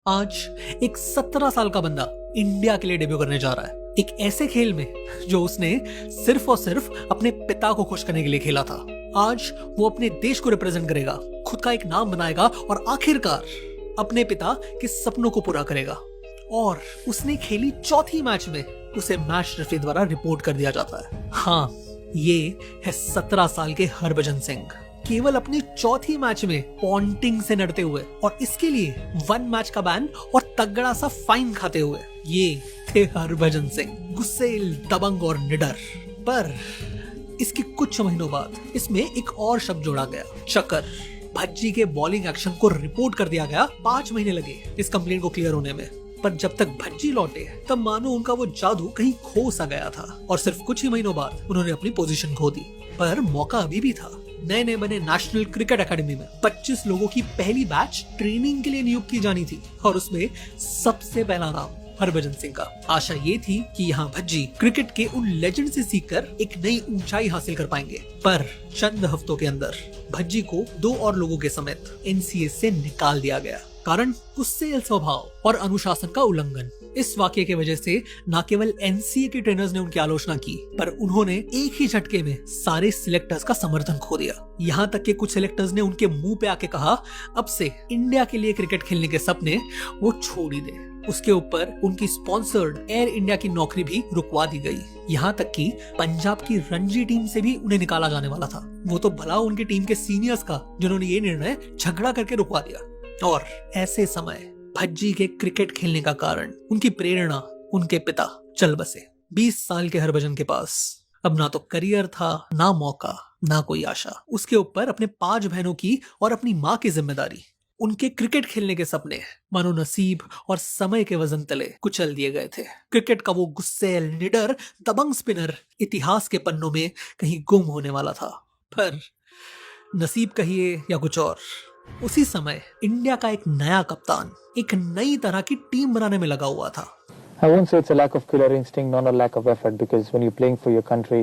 आज एक 17 साल का बंदा इंडिया के लिए डेब्यू करने जा रहा है, एक ऐसे खेल में जो उसने सिर्फ और सिर्फ अपने पिता को खुश करने के लिए खेला था। आज वो अपने देश को रिप्रेजेंट करेगा, खुद का एक नाम बनाएगा और आखिरकार अपने पिता के सपनों को पूरा करेगा। और उसने खेली चौथी मैच में उसे मैच रेफरी द्वारा रिपोर्ट कर दिया जाता है। हाँ, ये है 17 साल के हरभजन सिंह, केवल अपनी चौथी मैच में पॉन्टिंग से लड़ते हुए और इसके लिए 1 मैच का बैन और तगड़ा सा फाइन खाते हुए। ये थे हरभजन सिंह, गुस्सेल, दबंग और निडर। पर इसके कुछ महीनों बाद इसमें एक और शब्द जोड़ा गया, चक्कर। भज्जी के बॉलिंग एक्शन को रिपोर्ट कर दिया गया। 5 महीने लगे इस कंप्लेंट को क्लियर होने में, पर जब तक भज्जी लौटे तब मानो उनका वो जादू कहीं खो सा गया था और सिर्फ कुछ ही महीनों बाद उन्होंने अपनी पोजीशन खो दी। पर मौका अभी भी था। नए नए बने नेशनल क्रिकेट एकेडमी में 25 लोगों की पहली बैच ट्रेनिंग के लिए नियुक्त की जानी थी और उसमें सबसे पहला नाम हरभजन सिंह का। आशा ये थी कि यहाँ भज्जी क्रिकेट के उन लेजेंड से सीखकर एक नई ऊंचाई हासिल कर पाएंगे। पर चंद हफ्तों के अंदर भज्जी को 2 और लोगों के समेत एनसीए से निकाल दिया गया। कारण गुस्सेल स्वभाव और अनुशासन का उल्लंघन। इस वाकये की वजह से न केवल एनसीए के ट्रेनर्स ने उनकी आलोचना की, पर उन्होंने एक ही झटके में सारे सिलेक्टर्स का समर्थन खो दिया। यहाँ तक कि कुछ सिलेक्टर्स ने उनके मुंह पे आके कहा, अब से इंडिया के लिए क्रिकेट खेलने के सपने वो छोड़ ही दे। उसके ऊपर उनकी स्पॉन्सर्ड एयर इंडिया की नौकरी भी रुकवा दी गई। यहाँ तक कि पंजाब की रणजी टीम से भी उन्हें निकाला जाने वाला था। वो तो भला उनकी टीम के सीनियर्स का, जिन्होंने ये निर्णय झगड़ा करके रुकवा दिया। और ऐसे समय भज्जी के क्रिकेट खेलने का कारण, उनकी प्रेरणा, उनके पिता चल बसे। 20 साल के हरभजन के पास अब ना तो करियर था, ना मौका, ना कोई आशा। उसके ऊपर अपने 5 बहनों की और अपनी माँ की जिम्मेदारी। उनके क्रिकेट खेलने के सपने मानो नसीब और समय के वजन तले कुचल दिए गए थे। क्रिकेट का वो गुस्सेल, निडर, दबंग स्पिनर इतिहास के पन्नों में कहीं गुम होने वाला था। पर नसीब कहिए या कुछ और, उसी समय इंडिया का एक नया कप्तान एक नई तरह की टीम बनाने में लगा हुआ था। I won't say it's a lack of killer instinct, not a lack of effort, because when you're playing for your country,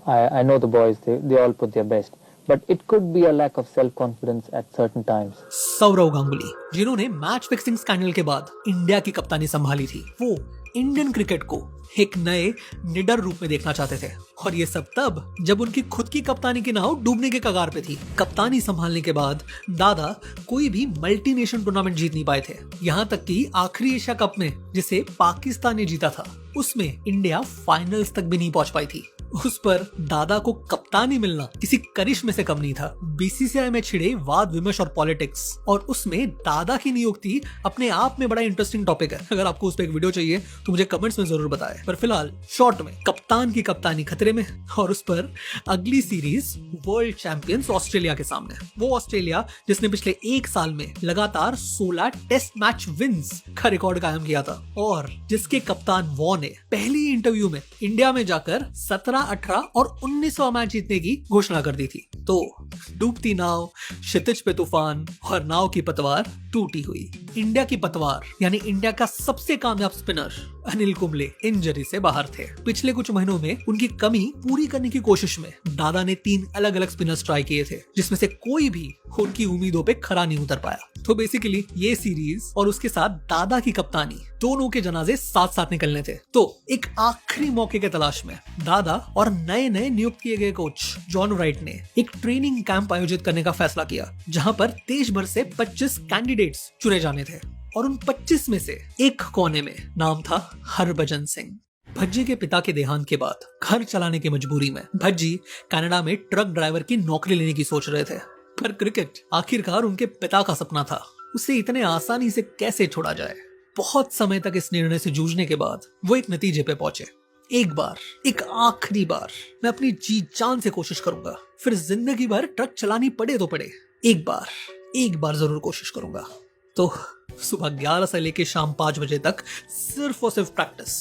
I know the boys, they all put their best. But it could be a lack of self-confidence at certain times. Saurav Ganguly, जिन्होंने match fixing scandal के बाद India की कप्तानी संभाली थी, वो Indian cricket को एक नए निडर रूप में देखना चाहते थे। और ये सब तब जब उनकी खुद की कप्तानी की नाव डूबने के कगार पे थी। कप्तानी संभालने के बाद दादा कोई भी मल्टी नेशन टूर्नामेंट जीत नहीं पाए थे। यहाँ तक कि आखिरी एशिया कप में, जिसे पाकिस्तान ने जीता था, उसमें इंडिया फाइनल्स तक भी नहीं पहुंच पाई थी। उस पर दादा को कप्तानी मिलना किसी करिश्मे से कम नहीं था। बीसीसीआई में छिड़े वाद विमर्श और पॉलिटिक्स, और उसमें दादा की नियुक्ति अपने आप में बड़ा इंटरेस्टिंग टॉपिक है। अगर आपको उस पर एक वीडियो चाहिए तो मुझे कमेंट्स में जरूर बताएं। पर फिलहाल शॉर्ट में कप्तान की कप्तानी खतरे में, और उस पर अगली सीरीज वर्ल्ड चैंपियंस ऑस्ट्रेलिया के सामने। वो ऑस्ट्रेलिया जिसने पिछले 1 साल में लगातार 16 टेस्ट मैच विन्स का रिकॉर्ड कायम किया था, और जिसके कप्तान वॉ ने पहली इंटरव्यू में इंडिया में जाकर 17, 18 और 19वां मैच जीतने की घोषणा कर दी थी। तो डूबती नाव, क्षितिज पे तूफान और नाव की पतवार टूटी हुई। इंडिया की पतवार यानी इंडिया का सबसे कामयाब स्पिनर अनिल कुंबले इंजरी से बाहर थे। पिछले कुछ महीनों में उनकी कमी पूरी करने की कोशिश में दादा ने 3 अलग अलग स्पिनर्स ट्राई किए थे, जिसमें से कोई भी उनकी उम्मीदों पे खरा नहीं उतर पाया। तो बेसिकली ये सीरीज और उसके साथ दादा की कप्तानी, दोनों के जनाजे साथ साथ निकलने थे। तो एक आखिरी मौके के तलाश में दादा और नए नए नियुक्त किए गए कोच जॉन राइट ने एक ट्रेनिंग कैंप आयोजित करने का फैसला किया, जहां पर देश भर से 25 कैंडिडेट्स चुने जाने थे। और उन 25 में से एक कोने में नाम था हरभजन सिंह। भज्जी के पिता के देहांत के बाद घर चलाने की मजबूरी में भज्जी कनाडा में ट्रक ड्राइवर की नौकरी लेने की सोच रहे थे। पर क्रिकेट आखिरकार उनके पिता का सपना था, उसे इतने आसानी से कैसे छोड़ा जाए। बहुत समय तक इस निर्णय से जूझने के बाद वो एक नतीजे पे पहुंचे। एक बार, एक आखिरी बार मैं अपनी जी जान से कोशिश करूंगा, फिर जिंदगी भर ट्रक चलानी पड़े तो पड़े, एक बार जरूर कोशिश करूंगा। तो सुबह 11 से लेके शाम 5 बजे तक सिर्फ और सिर्फ प्रैक्टिस,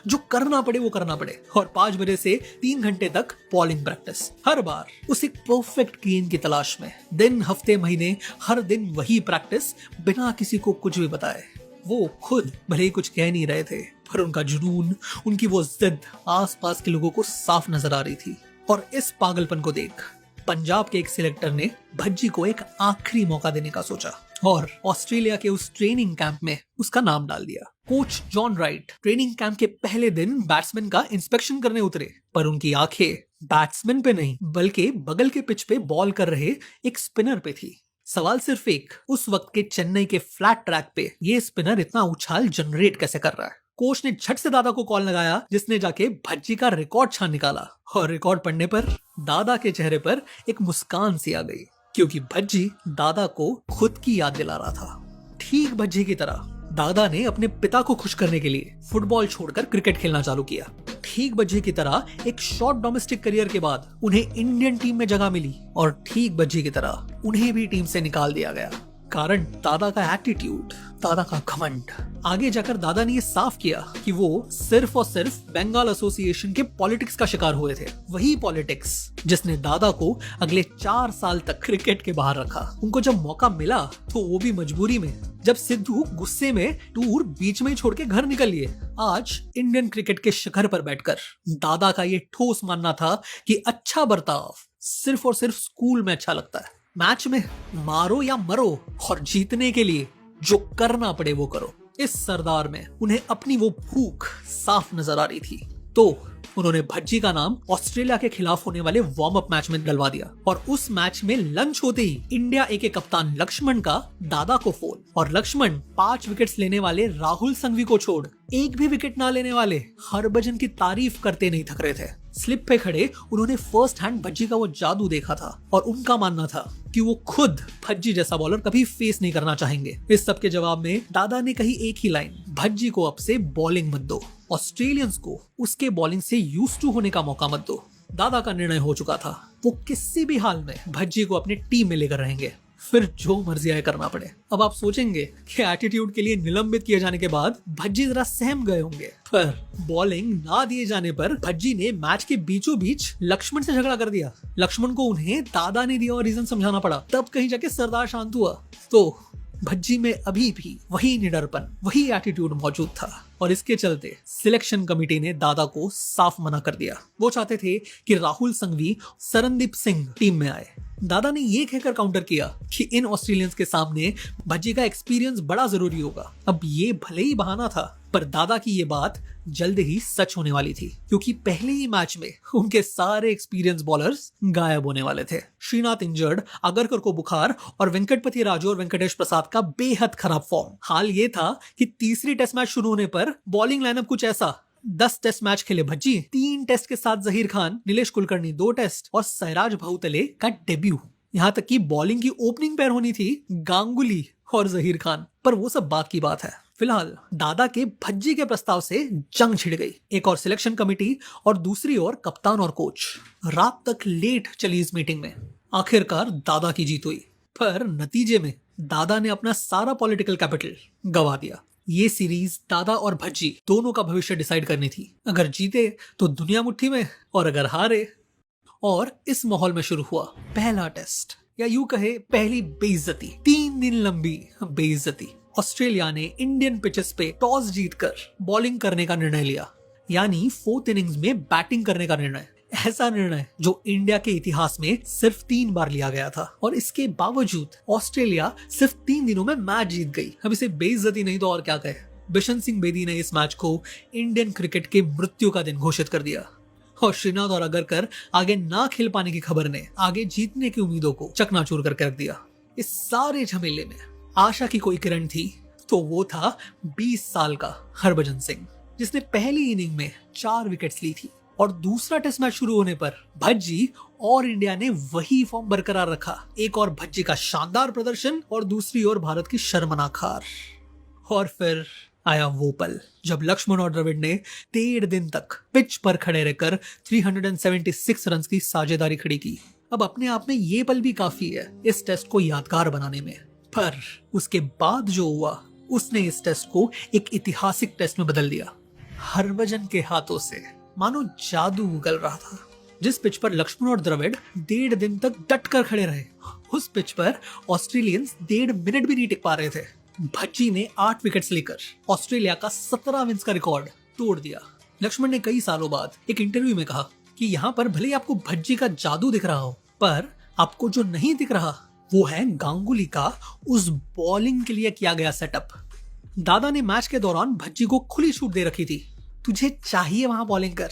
जो करना पड़े वो करना पड़े। और 5 बजे से 3 घंटे तक बॉलिंग प्रैक्टिस। हर बार उस एक परफेक्ट गेंद की तलाश में, दिन, हफ्ते, महीने, हर दिन वही प्रैक्टिस, बिना किसी को कुछ भी बताए। वो खुद भले ही कुछ कह नहीं रहे थे, पर उनका जुनून, उनकी वो जिद आसपास के लोगों को साफ नजर आ रही थी। और इस पागलपन को देख पंजाब के एक सिलेक्टर ने भज्जी को एक आखिरी मौका देने का सोचा। और ऑस्ट्रेलिया के उस ट्रेनिंग कैंप में उसका नाम डाल दिया। Coach John Wright training camp के पहले दिन बैट्समैन का इंस्पेक्शन करने उतरे, पर उनकी आंखें बैट्समैन पे नहीं बल्कि बगल के पिच पे बॉल कर रहे एक स्पिनर पे थी। सवाल सिर्फ एक, उस वक्त के चेन्नई के फ्लैट ट्रैक पे ये स्पिनर इतना उछाल जनरेट कैसे कर रहा है। कोच ने झट से दादा को कॉल लगाया, जिसने जाके भज्जी का रिकॉर्ड छान निकाला, और रिकॉर्ड पढ़ने पर दादा के चेहरे पर एक मुस्कान सी आ गई, क्योंकि भज्जी दादा को खुद की याद दिला रहा था। ठीक भज्जी की तरह दादा ने अपने पिता को खुश करने के लिए फुटबॉल छोड़कर क्रिकेट खेलना चालू किया। ठीक भज्जी की तरह एक शॉर्ट डोमेस्टिक करियर के बाद उन्हें इंडियन टीम में जगह मिली, और ठीक भज्जी की तरह उन्हें भी टीम से निकाल दिया गया। कारण दादा का एटीट्यूड, दादा का घमंड। आगे जाकर दादा ने ये साफ किया कि वो सिर्फ और सिर्फ बंगाल एसोसिएशन के पॉलिटिक्स का शिकार हुए थे। वही पॉलिटिक्स जिसने दादा को अगले 4 साल तक क्रिकेट के बाहर रखा। उनको जब मौका मिला तो वो भी मजबूरी में, जब सिद्धू गुस्से में टूर बीच में ही छोड़ के घर निकल लिए। आज इंडियन क्रिकेट के शिखर पर बैठकर दादा का ये ठोस मानना था कि अच्छा बर्ताव सिर्फ और सिर्फ स्कूल में अच्छा लगता है। मैच में मारो या मरो, और जीतने के लिए जो करना पड़े वो करो। इस सरदार में उन्हें अपनी वो भूख साफ नजर आ रही थी, तो उन्होंने भज्जी का नाम ऑस्ट्रेलिया के खिलाफ होने वाले वार्म अप मैच में डलवा दिया। और उस मैच में लंच होते ही इंडिया ए के कप्तान लक्ष्मण का दादा को फोन, और लक्ष्मण 5 विकेट्स लेने वाले राहुल संघवी को छोड़ एक भी विकेट ना लेने वाले हरभजन की तारीफ करते नहीं थक रहे थे। स्लिप पे खड़े उन्होंने फर्स्ट हैंड भज्जी का वो जादू देखा था, और उनका मानना था कि वो खुद भज्जी जैसा बॉलर कभी फेस नहीं करना चाहेंगे। इस सब के जवाब में दादा ने कही एक ही लाइन, भज्जी को अब से बॉलिंग मत दो, ऑस्ट्रेलियंस को उसके बॉलिंग से यूज्ड टू होने का मौका मत दो। दादा का निर्णय हो चुका था, वो किसी भी हाल में भज्जी को अपनी टीम में लेकर रहेंगे, फिर जो मर्जी आए करना पड़े। अब आप सोचेंगे कि एटीट्यूड के लिए निलंबित किए जाने के बाद भज्जी जरा सहम गए होंगे, पर बॉलिंग ना दिए जाने पर भज्जी ने मैच के बीचों बीच लक्ष्मण से झगड़ा कर दिया। लक्ष्मण को उन्हें दादा ने दिया और रीजन समझाना पड़ा, तब कहीं जाके सरदार शांत हुआ। तो भज्जी में अभी भी वही निडरपन, वही एटीट्यूड मौजूद था, और इसके चलते सिलेक्शन कमेटी ने दादा को साफ मना कर दिया। वो चाहते थे कि राहुल संघवी, सरनदीप सिंह टीम में आए। दादा ने ये कहकर काउंटर किया कि इन ऑस्ट्रेलियंस के सामने भज्जी का एक्सपीरियंस बड़ा जरूरी होगा। अब ये भले ही बहाना था, पर दादा की ये बात जल्द ही सच होने वाली थी, क्योंकि पहले ही मैच में उनके सारे एक्सपीरियंस बॉलर्स गायब होने वाले थे। श्रीनाथ इंजर्ड, अगरकर को बुखार, और वेंकटपति राजू और वेंकटेश प्रसाद का बेहद खराब फॉर्म। हाल ये था कि तीसरी टेस्ट मैच शुरू होने पर बॉलिंग लाइनअप कुछ ऐसा, 10 टेस्ट मैच खेले भज्जी, 3 टेस्ट के साथ जहीर खान, नीलेश कुलकर्णी 2 टेस्ट, और सैराज भाऊतले का डेब्यू। यहाँ तक कि बॉलिंग की ओपनिंग पेयर होनी थी गांगुली और जहीर खान, पर वो सब बात की बात है। फिलहाल दादा के भज्जी के प्रस्ताव से जंग छिड़ गई। एक और सिलेक्शन कमेटी और दूसरी ओर कप्तान और कोच। रात तक लेट चली इस मीटिंग में। आखिरकार दादा की जीत हुई, पर नतीजे में दादा ने अपना सारा पॉलिटिकल कैपिटल गवा दिया। ये सीरीज दादा और भज्जी दोनों का भविष्य डिसाइड करनी थी। अगर जीते तो दुनिया मुट्ठी में, और अगर हारे। और इस माहौल में शुरू हुआ पहला टेस्ट, या यूं कहे पहली बेइज्जती, 3 दिन लंबी बेइज्जती। ऑस्ट्रेलिया ने इंडियन पिचेस पे टॉस जीतकर बॉलिंग करने का निर्णय लिया, यानी 4th इनिंग्स में बैटिंग करने का निर्णय। ऐसा निर्णय जो इंडिया के इतिहास में सिर्फ 3 बार लिया गया था, और इसके बावजूद ऑस्ट्रेलिया सिर्फ 3 दिनों में मैच जीत गई। अब इसे बेइज्जती नहीं तो और क्या कहे। बिशन सिंह बेदी ने इस मैच को इंडियन क्रिकेट के मृत्यु का दिन घोषित कर दिया, और श्रीनाथ और अगरकर आगे ना खेल पाने की खबर ने आगे जीतने की उम्मीदों को चकनाचूर करके रख दिया। इस सारे झमेले में आशा की कोई किरण थी तो वो था 20 साल का हरभजन सिंह, जिसने पहली इनिंग में 4 विकेट्स ली थी। और दूसरा टेस्ट मैच शुरू होने पर भज्जी और इंडिया ने वही फॉर्म बरकरार रखा। एक और भज्जी का शानदार प्रदर्शन, और दूसरी ओर भारत की शर्मनाक हार। और फिर आया वो पल जब लक्ष्मण और द्रविड़ ने 1.5 दिन तक पिच पर खड़े रहकर 376 रन की साझेदारी खड़ी की। अब अपने आप में ये पल भी काफी है इस टेस्ट को यादगार बनाने में, पर उसके बाद जो हुआ उसने इस टेस्ट को एक ऐतिहासिक टेस्ट में बदल दिया। हरभजन के हाथों से मानो जादू उगल रहा था। जिस पिच पर लक्ष्मण और द्रविड़ 1.5 दिन तक डट कर खड़े रहे, उस पिच पर ऑस्ट्रेलियंस 1.5 मिनट भी नहीं टिक पा रहे थे। भज्जी ने 8 विकेट्स लेकर ऑस्ट्रेलिया का 17 विन्स का रिकॉर्ड तोड़ दिया। लक्ष्मण ने कई सालों बाद एक इंटरव्यू में कहा कि यहाँ पर भले ही आपको भज्जी का जादू दिख रहा हो, पर आपको जो नहीं दिख रहा वो है गांगुली का उस बॉलिंग के लिए किया गया सेटअप। दादा ने मैच के दौरान भज्जी को खुली छूट दे रखी थी, तुझे चाहिए वहां बॉलिंग कर,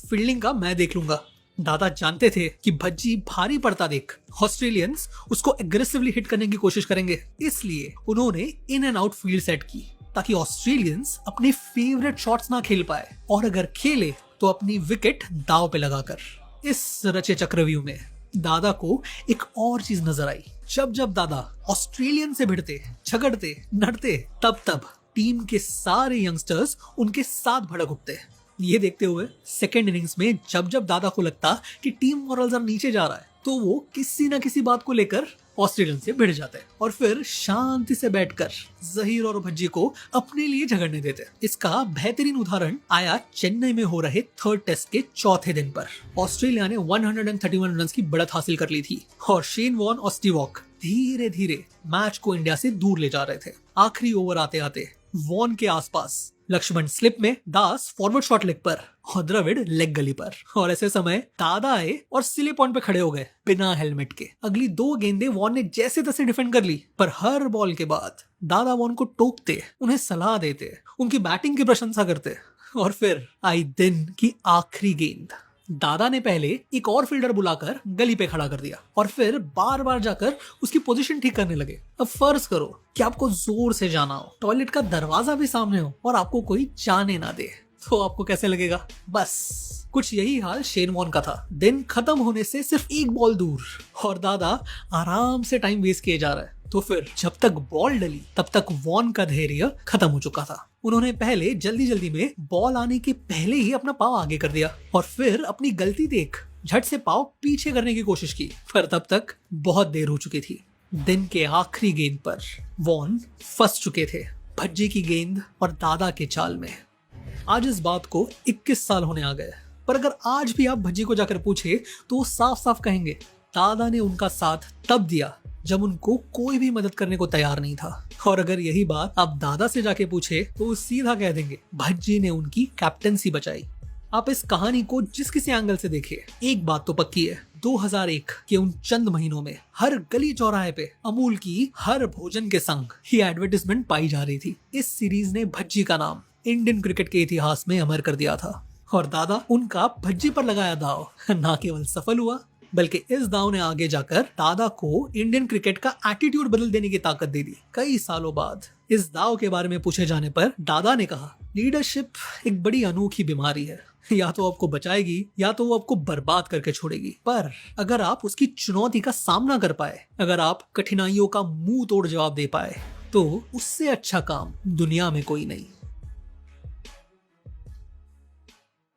फील्डिंग का मैं देख लूंगा। दादा जानते थे कि भज्जी भारी पड़ता देख ऑस्ट्रेलियंस उसको एग्रेसिवली हिट करने की कोशिश करेंगे, इसलिए उन्होंने in and out field set की ताकि ऑस्ट्रेलियंस अपने फेवरेट शॉट्स ना खेल पाए, और अगर खेले तो अपनी विकेट दांव पे लगाकर। इस रचे चक्रव्यूह में दादा को एक और चीज नजर आई। जब जब दादा ऑस्ट्रेलियन से भिड़ते, झगड़ते, नड़ते, तब तब टीम के सारे यंगस्टर्स उनके साथ भड़क उठते। ये देखते हुए सेकेंड इनिंग्स में जब जब दादा को लगता कि टीम मॉरल्स अब नीचे जा रहा है, तो वो किसी ना किसी बात को लेकर ऑस्ट्रेलियन से भिड़ जाते और फिर शांति से बैठकर जहीर और भज्जी को अपने लिए झगड़ने देते। इसका बेहतरीन उदाहरण आया चेन्नई में हो रहे थर्ड टेस्ट के चौथे दिन पर। ऑस्ट्रेलिया ने 131 रन की बढ़त हासिल कर ली थी और शेन वॉर्न और स्टीव वॉक धीरे धीरे मैच को इंडिया से दूर ले जा रहे थे। आखिरी ओवर आते आते वॉर्न के आसपास लक्ष्मण स्लिप में, दास फॉरवर्ड शॉट लेग पर और द्रविड़ लेग गली पर, और ऐसे समय दादा आए और सिले पॉइंट पे खड़े हो गए बिना हेलमेट के। अगली 2 गेंदें वॉर्न ने जैसे तैसे डिफेंड कर ली, पर हर बॉल के बाद दादा वॉर्न को टोकते, उन्हें सलाह देते, उनकी बैटिंग की प्रशंसा करते। और फिर आई दिन की आखिरी गेंद। दादा ने पहले एक और फील्डर बुलाकर गली पे खड़ा कर दिया और फिर बार बार जाकर उसकी पोजीशन ठीक करने लगे। अब फर्ज करो कि आपको जोर से जाना हो, टॉयलेट का दरवाजा भी सामने हो और आपको कोई जाने ना दे, तो आपको कैसे लगेगा? बस कुछ यही हाल शेन वॉर्न का था। दिन खत्म होने से सिर्फ एक बॉल दूर और दादा आराम से टाइम वेस्ट किए जा रहा है। तो फिर जब तक बॉल डली तब तक वॉर्न का धैर्य खत्म हो चुका था। उन्होंने पहले जल्दी जल्दी में बॉल आने के पहले ही अपना पाव आगे कर दिया और फिर अपनी गलती देख झट से पाव पीछे करने की कोशिश की, पर तब तक बहुत देर हो चुकी थी। दिन के आखिरी गेंद पर वॉर्न फंस चुके थे भज्जी की गेंद और दादा के चाल में। आज इस बात को 21 साल होने आ गए, पर अगर आज भी आप भज्जी को जाकर पूछे तो वो साफ साफ कहेंगे दादा ने उनका साथ तब दिया जब उनको कोई भी मदद करने को तैयार नहीं था। और अगर यही बात आप दादा से जाके पूछे तो वो सीधा कह देंगे भज्जी ने उनकी कैप्टनसी बचाई। आप इस कहानी को जिस किसी एंगल से देखे, एक बात तो पक्की है, 2001 के उन चंद महीनों में हर गली चौराहे पे अमूल की हर भोजन के संग ही एडवर्टाइजमेंट पाई जा रही थी। इस सीरीज ने भज्जी का नाम इंडियन क्रिकेट के इतिहास में अमर कर दिया था और दादा उनका भज्जी पर लगाया दाव न केवल सफल हुआ, बल्कि इस दाव ने आगे जाकर दादा को इंडियन क्रिकेट का एटीट्यूड बदल देने की ताकत दे दी। कई सालों बाद इस दाव के बारे में पूछे जाने पर दादा ने कहा, लीडरशिप एक बड़ी अनोखी बीमारी है, या तो आपको बचाएगी या तो वो आपको बर्बाद करके छोड़ेगी। पर अगर आप उसकी चुनौती का सामना कर पाए, अगर आप कठिनाइयों का मुंह तोड़ जवाब दे पाए, तो उससे अच्छा काम दुनिया में कोई नहीं।